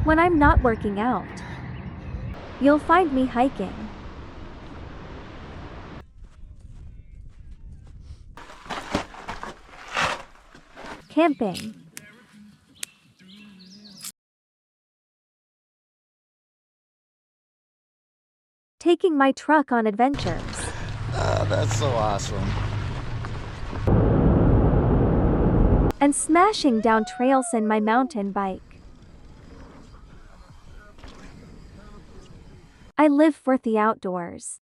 When I'm not working out, you'll find me hiking. Camping. Taking my truck on adventures. Oh, that's so awesome. And smashing down trails in my mountain bike. I live for the outdoors.